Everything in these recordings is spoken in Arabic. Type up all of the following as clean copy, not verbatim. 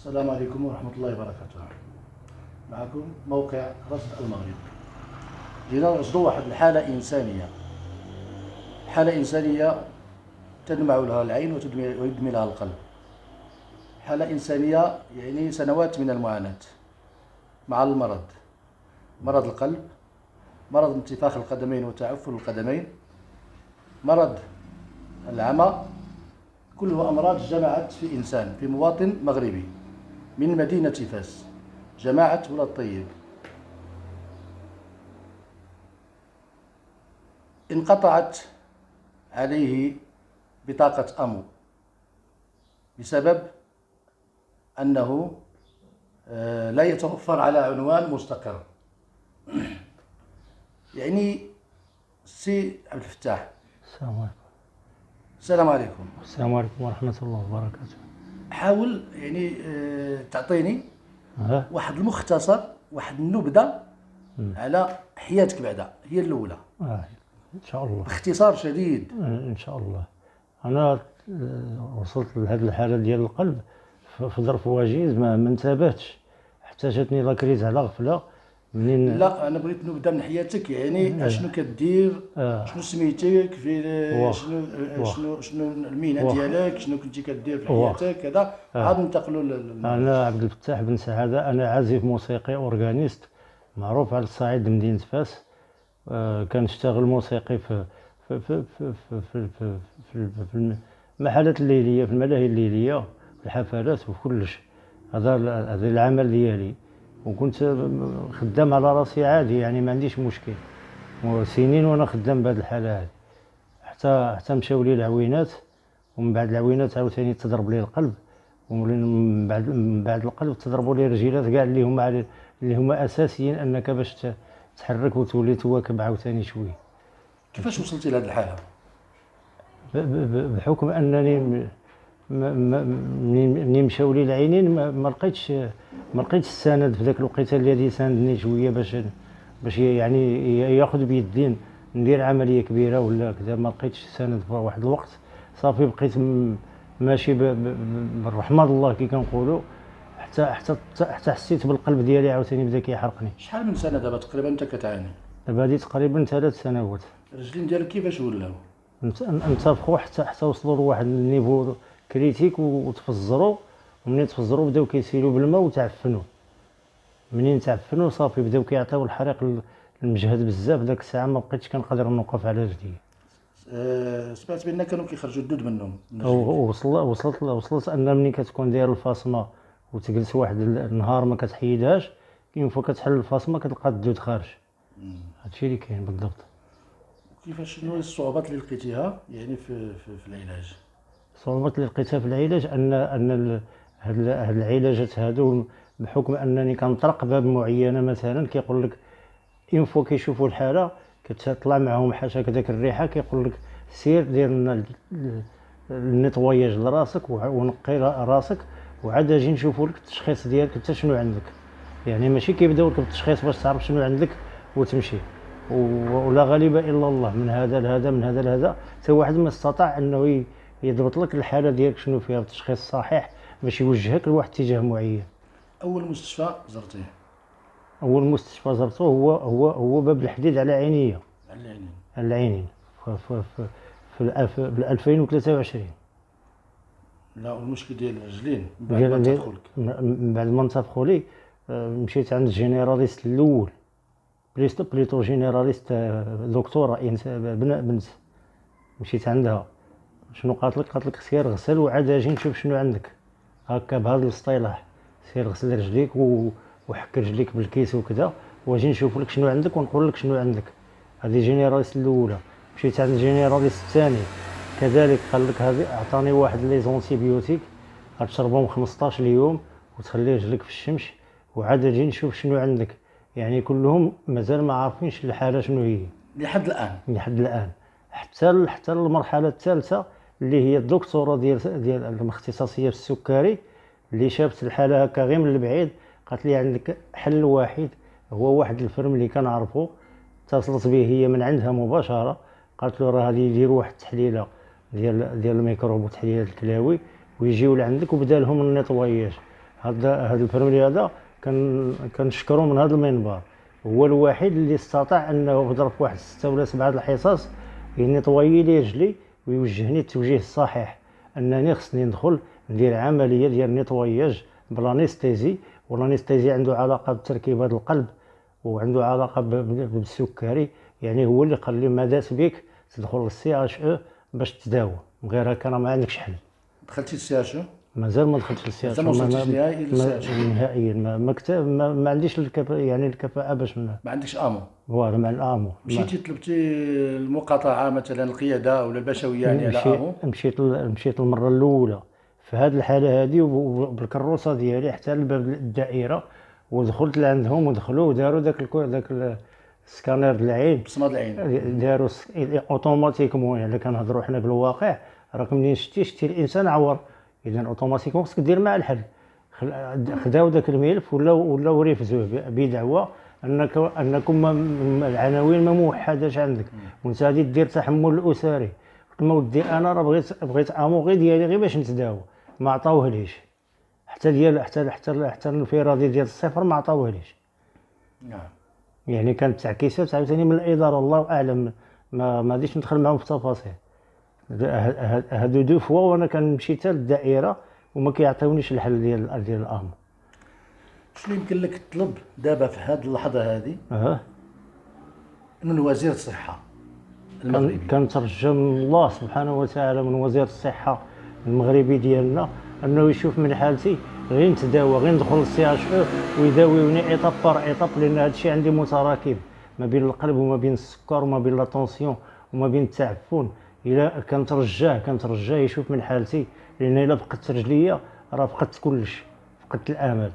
السلام عليكم ورحمة الله وبركاته. معكم موقع رصد المغرب. جينا نرصدوا واحد الحالة إنسانية، حالة إنسانية تدمع لها العين ويدمي لها القلب. حالة إنسانية يعني سنوات من المعاناة مع المرض، مرض القلب، مرض انتفاخ القدمين وتعفن القدمين، مرض العمى، كلها أمراض جمعت في إنسان، في مواطن مغربي من مدينة فاس، جماعة ولاد طيب. انقطعت عليه بطاقة أمو بسبب أنه لا يتوفر على عنوان مستقر. يعني سي عبد الفتاح، السلام عليكم. السلام عليكم. السلام عليكم ورحمة الله وبركاته. حاول يعني تعطيني واحد المختصر، واحد النبذة على حياتك بعدا، هي الأولى إن شاء الله باختصار شديد. إن شاء الله. أنا وصلت لهذه الحالة ديال القلب في ظرف وجيز، ما انتبهتش حتى جاتني لاكريز على غفلة. منين؟ لا، انا بغيت نبدا من حياتك، يعني اشنو كدير، شنو سميتك، في شنو المهنه ديالك، شنو كنتي كدير في حياتك كذا، عاد ننتقلوا انا عبد الفتاح بن سعاده، انا عازف موسيقي اورغانيست معروف على الصعيد مدينه فاس. كنشتغل موسيقي في المحلات الليليه، في الملاهي الليليه، في الحفلات وفي كلش. هذا العمل ديالي، وكنت خدام على راسي عادي، يعني ما عنديش مشكل، وسنين وانا خدام بهذه الحاله هذه، حتى مشاو لي العوينات، ومن بعد العوينات عاوتاني تضرب لي القلب، ومن بعد القلب تضربوا لي رجيلات كاع اللي هما اساسيين انك باش تحرك وتولي تواكب عاوتاني شويه. كيفاش وصلتي لهذه الحاله؟ بحكم انني منين مشاو لي العينين ما لقيتش السند في ذاك الوقيته اللي ساندني شويه باش يعني ياخذ بيدين ندير عمليه كبيره ولا كذا. ما لقيتش السند في واحد الوقت، صافي بقيت ماشي بالرحمه الله كي كنقولوا، حتى حسيت بالقلب ديالي عاوتاني بدا كيحرقني. شحال من سنه دابا تقريبا انت كتعاني؟ دابا هادي تقريبا 3 سنوات. الرجلين ديالك كيفاش ولاو؟ انتفخوا حتى وصلوا لواحد النيفو كريتيك وتفزروا، ومنين تفزروا بداو كيسيلوا بالماء وتعفنوا. منين تعفنوا صافي بداو كيعطيو الحريق المجهد بزاف. داك الساعه ما بقيتش كنقدر نوقف على رجلي. سمعت بان كانوا كيخرجوا الدود منهم. وصلت ان ملي كتكون داير الفاصمه وتجلس واحد النهار ما كتحيدهاش، كاين فوق كتحل الفاصمه كتلقى الدود خارج. هادشي اللي كاين بالضبط. كيفاش، شنو الصعوبات اللي لقيتيها يعني في العلاج؟ الصعوبات اللي لقيتها في العلاج ان هاد العلاجات هادو، بحكم انني كنطرق باب معينه مثلا، كيقول لك اون فوا كيشوفوا الحاله كتطلع معهم حاشاك داك الريحه، كيقول لك سير دير لنا النيطواياج لراسك ونقي راسك، وعاد اجي نشوفوا لك التشخيص ديالك انت شنو عندك. يعني ماشي كيبداو لك بالتشخيص باش تعرف شنو عندك وتمشي، ولا غالب الا الله، من هذا لهذا من هذا لهذا، حتى واحد ما استطاع انه يضبط لك الحاله ديالك شنو فيها التشخيص الصحيح باش يوجهك لواحد اتجاه معين. اول مستشفى زرتيه؟ اول مستشفى زرته هو باب الحديد على عينيه. على العينين في 2023. لا، المشكل ديال الرجلين من بعد ما انتفخوا لي، مشيت عند الجينيراليست الاول، بليتو جينيراليست دكتوره بنت. مشيت عندها، شنو قالت لك سير غسل وعاد اجي نشوف شنو عندك، هكا بهذا الاصطلاح، سير غسل رجليك وحك رجليك بالكيس وكذا، واجي نشوف لك شنو عندك ونقول لك شنو عندك. هذه جينيراليست الاولى. مشيت عند الجينيراليست الثاني كذلك، قال لك هذه اعطاني واحد لي زونتيبيوتيك غتشربهم 15 يوم وتخلي رجلك في الشمس، وعاد اجي نشوف شنو عندك. يعني كلهم مازال ما عارفينش الحاله شنو هي لحد الان حتى المرحله الثالثه اللي هي الدكتوره ديال الاختصاصيه في السكري، اللي شافت الحاله هكا غير من البعيد، قالت لي عندك حل واحد، هو واحد الفرم اللي كنعرفو. اتصلت به هي من عندها مباشره، قالت له راه غادي يديروا واحد التحليله ديال الميكروب وتحليله الكلاوي ويجيو لعندك، وبدا لهم النيطواياج. هذا البرميل هذا كنشكرو من هذا المنبر، هو الوحيد اللي استطاع انه يضرب واحد 6 ولا 7 الحصص ينيطويي لي رجلي ويوجهني التوجيه الصحيح، انني خصني ندخل ندير عمليه ديال نيطوياج بلانستيزي، والانستيزي عنده علاقه بتركيبات القلب وعنده علاقه بالسكري، يعني هو اللي قال لي ما داس بك تدخل للسي اش او باش تداوى، غير هكا راه ما عندكش حل. دخلتي السي اش او؟ مازال ما دخلتش للسي اش ما وصلتيش نهائيا للسي اش او؟ نهائيا ما عنديش يعني الكفاءه باش ما عندكش امو؟ فوالا مع الامو. مشيتي طلبتي المقاطعه مثلا القياده ولا البشويه يعني على امو؟ مشيت المره الاولى في هذه الحاله هذه وبالكروسه ديالي حتى لباب الدائره، ودخلت لعندهم ودخلوا وداروا داك السكانير ديال العين، بصمه العين داروا اوتوماتيكمون. يعني كنهضروا حنا بالواقع، راك منين شتي الانسان عور، اذا اوتوماتيكمون خصك دير معاه الحل. خداو داك الملف ولاو ريفزوه بدعوى انكم العناوين ما موحداش عندك وانت غادي دير تحمل الاسري. قلت لهم ودي انا راه بغيت امو غير ديالي غير باش نتداوى، ما عطاوهليش حتى الانفرادي ديال الصفر ما عطاوهليش. نعم. يعني كانت تعكيسات عاوتاني من الاداره، الله اعلم، ما غاديش ندخل معاهم في التفاصيل. هادو دو فوا وانا كنمشي حتى للدائره وما كيعطيونيش الحل ديال الامر. شنو يمكن لك تطلب دابا في هذه اللحظه هذه من وزير الصحه المغربي؟ كنترجى من الله سبحانه وتعالى من وزير الصحه المغربي ديالنا انه يشوف من حالتي، غير نتداوى، غير ندخل للسي اش او ويداويوني ايطاب بار ايطاب، لان هذا الشيء عندي متراكب ما بين القلب وما بين السكر وما بين لا طونسيون وما بين التعفن. الا كنترجاه يشوف من حالتي، لان الا فقدت رجليا راه فقدت كلشي، فقدت الامل.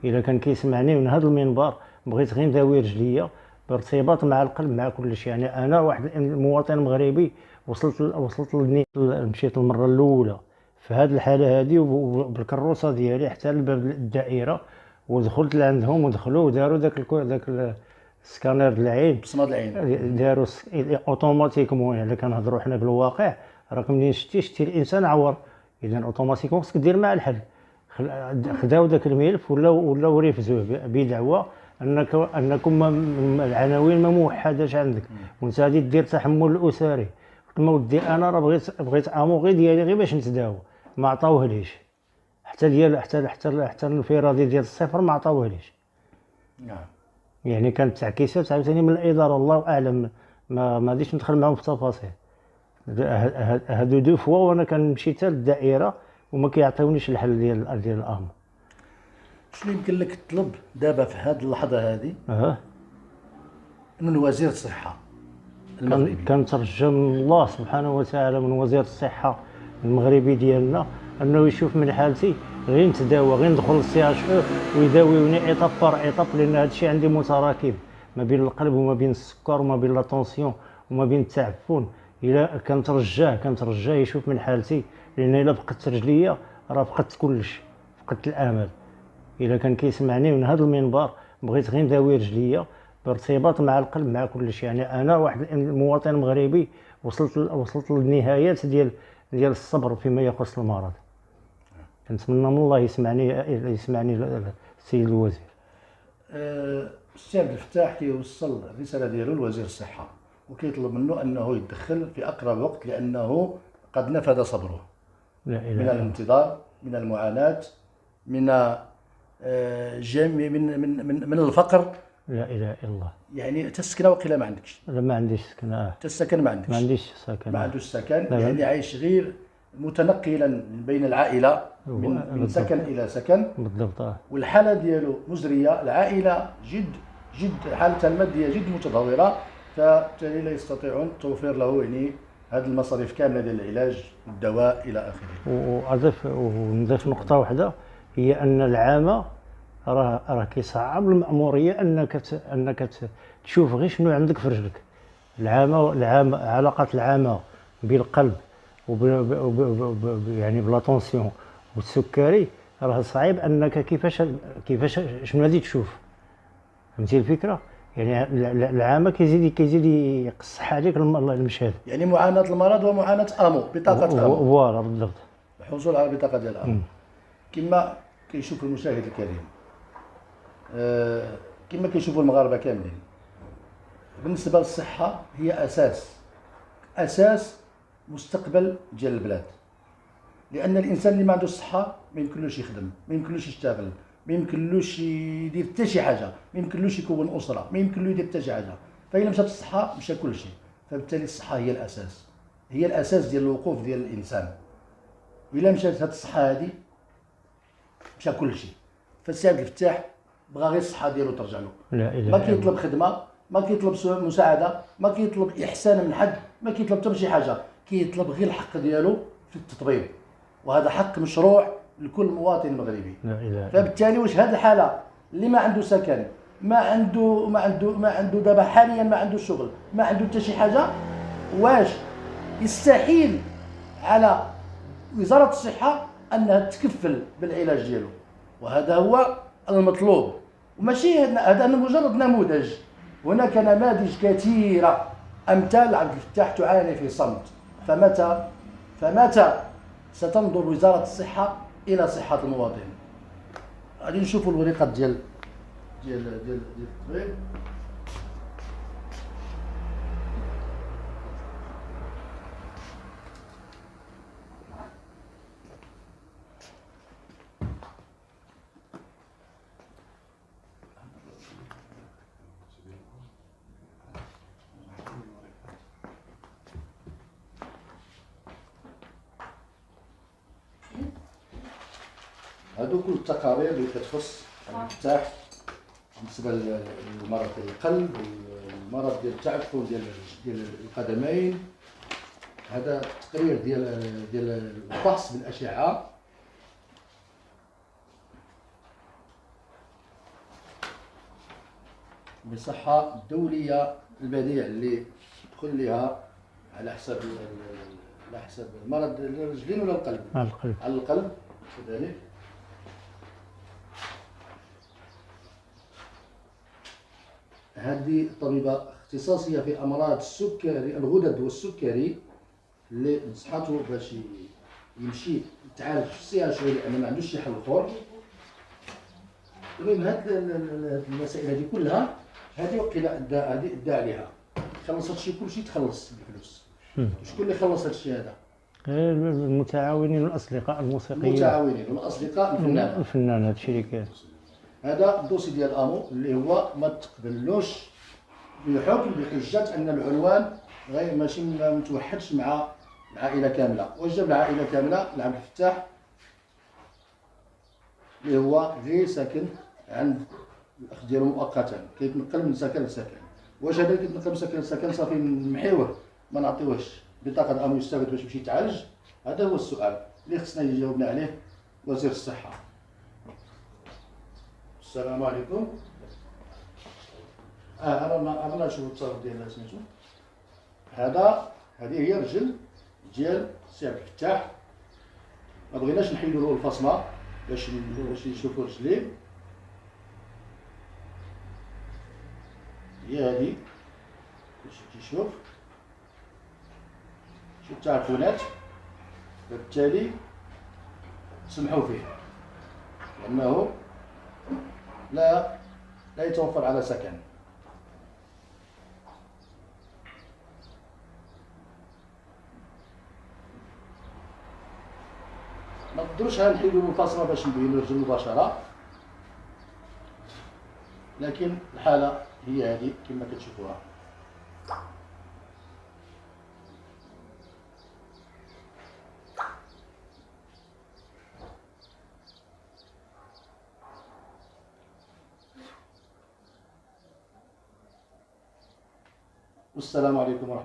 الا كان كيسمعني من هذا المنبر بغيت غير نداوي رجليا بارتباط مع القلب مع كلشي. يعني انا واحد المواطن مغربي وصلت مشيت المره الاولى في هذه الحاله هذه وبالكروسه ديالي حتى لباب الدائره، ودخلت لعندهم ودخلوا وداروا داك السكانير ديال العين، بصمه العين داروا اوتوماتيكمون. يعني كنهضروا حنا بالواقع، راك منين شتي الانسان عور، اذا اوتوماتيكمون خصك دير معاه الحل. خداو داك الملف ولاو ريفزوه بدعوى انكم العناوين ما موحداش عندك وانت غادي دير تحمل الاسري. قلت لهم ودي انا راه بغيت امو غير ديالي غير باش نتداوى، ما عطاوهليش حتى الانفرادي ديال الصفر ما عطاوهليش. نعم. يعني كانت تعكيسات عاوتاني من الاداره، الله اعلم، ما غاديش ندخل معاهم في التفاصيل. هادو دو فوا وانا كنمشي حتى للدائره وما كيعطيونيش الحل ديال الامر. شنو يمكن لك تطلب دابا في هذه اللحظه هذه من وزير الصحه المغربي؟ كنترجى من الله سبحانه وتعالى من وزير الصحه المغربي ديالنا انه يشوف من حالتي، غير نتداوى، غير ندخل للسي اش او ويداويوني ايطاب بار ايطاب، لان هذا الشيء عندي متراكب ما بين القلب وما بين السكر وما بين لا طونسيون وما بين التعفن. الا كنترجاه يشوف من حالتي، لان الا فقدت رجليا راه فقدت كلشي، فقدت الامل. الا كان كيسمعني من هذا المنبر بغيت غير نداوي رجليا بارتباط مع القلب مع كلشي. يعني انا واحد المواطن مغربي وصلت للنهايات ديال الصبر فيما يخص المرض. كنتمنى من الله يسمعني السيد الوزير. السي عبد الفتاح كيوصل الرساله ديالو لوزير الصحه وكيطلب منه انه يتدخل في اقرب وقت، لانه قد نفذ صبره لا إله من الانتظار، من المعاناه، من من الفقر. لا اله الا الله. يعني تسكن وقيلا ما عندكش؟ لا ما عنديش سكن. تسكن ما عندكش؟ ما عنديش سكن. ما عندوش سكن، يعني عايش غير متنقلا بين العائله من سكن الى سكن. بالضبط. والحاله ديالو مزريه، العائله جد حالتها الماديه جد متدهوره، فبالتالي لا يستطيعون توفير له يعني هذه المصاريف كامله ديال العلاج والدواء الى اخره. ونضيف نقطه واحده، هي ان العامه راه كيصعب المأموريه انك تشوف غير شنو عندك في رجلك. العامه علاقه العامه بالقلب يعني بلا طونسيون والسكري، راه صعيب انك كيفاش شنو غادي تشوف. فهمتي الفكره؟ يعني العامه كيزيد يقصح عليك المشهد. يعني معاناه المرض ومعاناه امو، بطاقه امو. فوالا بالضبط. الحصول على بطاقه ديال امو. كما كيشوف المشاهد الكريم، كما كيشوفوا المغاربه كاملين، بالنسبه للصحه هي اساس مستقبل ديال البلاد. لان الانسان اللي ما عندوش الصحه ما يمكنلوش يخدم، ما يمكنلوش يشتغل، ما يمكنلوش يدير حتى شي حاجه، ما يمكنلوش يكون اسره، ما يمكنلو يدير حتى شي حاجه. فإلا مشات الصحه مشى كل شيء. فبالتالي الصحه هي الاساس، هي الاساس ديال الوقوف ديال الانسان. الا مشات هاد الصحه هادي مشى كل شيء. فالسي عبد الفتاح بغى غير الصحه ديالو ترجع له، ما كيطلب خدمه، ما كيطلب مساعده، ما كيطلب احسان من حد، ما كيطلب حتى شي حاجه، كيطلب غير الحق ديالو في التطبيب، وهذا حق مشروع لكل مواطن مغربي. فبالتالي واش هذه الحاله اللي ما عنده سكن، ما عنده دابا حاليا ما عنده شغل، ما عنده حتى شي حاجه، واش يستحيل على وزاره الصحه انها تكفل بالعلاج ديالو؟ وهذا هو المطلوب، وماشي هذا مجرد نموذج. هناك نماذج كثيره امثال عبد الفتاح تعاني في صمت. فمتى ستنظر وزاره الصحه الى صحه المواطن؟ غادي نشوفوا الوريقات ديال التطبيب. هادو كل التقارير اللي كتخص عبد الفتاح بالنسبه للمرض ديال القلب والمرض ديال التعفن ديال القدمين. هذا التقرير ديال الفحص بالاشعه. بصحه الدوليه البديع اللي دخل لها على حساب المرض الرجلين ولا القلب؟ على القلب كذلك. هذه طبيبة اختصاصية في أمراض السكري، الغدد والسكري، اللي نصحته باش يمشي يتعالج في السي اتش او لأن ما عندوش شي حل آخر. المهم هاد المسائل هذه كلها هذه وقيلا أدى عليها، خلص هادشي كلشي تخلص بالفلوس. شكون اللي خلص هادشي هذا؟ المتعاونين والأصدقاء الموسيقيين. المتعاونين والأصدقاء الفنان هادشي اللي كاين. هذا الدوسي ديال امو اللي هو ما تقبلوش بحكم بحجه ان العنوان غير ماشي متوحدش مع العائله كامله. واش جاب العائله كامله لعبد الفتاح اللي هو غير ساكن عند الاخ ديالو مؤقتا، كيتنقل من سكن لسكن. واش هذا كيتنقل من سكن لسكن صافي نمحيوه ما نعطيوهش بطاقه امو يستافد باش يمشي يتعالج؟ هذا هو السؤال اللي خصنا يجاوبنا عليه وزير الصحه. السلام عليكم. انا نشوف التصرف ديال سميتو. هذه هي رجل ديال السي عبد الفتاح. ما بغيناش نحيدو له الفصمه باش يشوفوا رجليه. هي هذه باش تشوف شو التعفنات. فبالتالي سمحوا فيه لانه لا يتوفر على سكن. ما نقدروش نحيدو الفاصله باش نبينو الرجل مباشره، لكن الحاله هي هذه كما كتشوفوها. والسلام عليكم ورحمة الله.